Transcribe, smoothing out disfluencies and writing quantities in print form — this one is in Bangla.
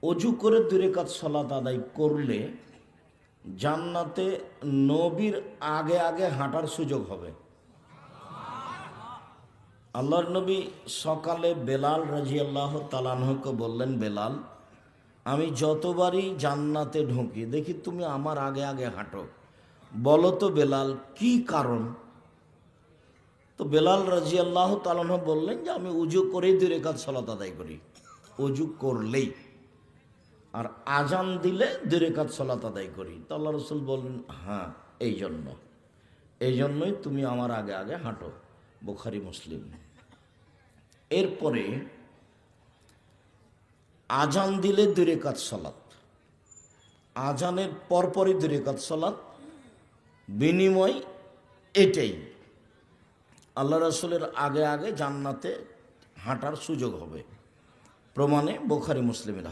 অজু করে 2 রাকাত সালাত আদায় করলে জান্নাতে নবীর আগে আগে হাঁটার সুযোগ হবে। আল্লাহর নবী সকালে বেলাল রাদিয়াল্লাহু তাআলা আনহুকে বললেন, বেলাল, আমি যতবারই জান্নাতে ঢুকি দেখি তুমি আমার আগে আগে হাঁটো, বলো তো বেলাল কি কারণ? তো বেলাল রাদিয়াল্লাহু তাআলা আনহু বললেন যে আমি উজু করেই 2 রাকাত সালাত আদায় করি, উজু করলেই, আর আজান দিলে 2 রাকাত সালাত আদায় করি। তো আল্লাহ রাসূল বললেন, হ্যাঁ এই জন্যই তুমি আমার আগে আগে হাঁটো। বুখারী মুসলিম। এরপরে আজান দিলে 2 রাকাত সালাত, আজানের পরপরই 2 রাকাত সালাত, বিনিময় এটাই আল্লাহ রাসূলের আগে আগে জান্নাতে হাঁটার সুযোগ হবে। প্রমাণে বুখারী মুসলিমের।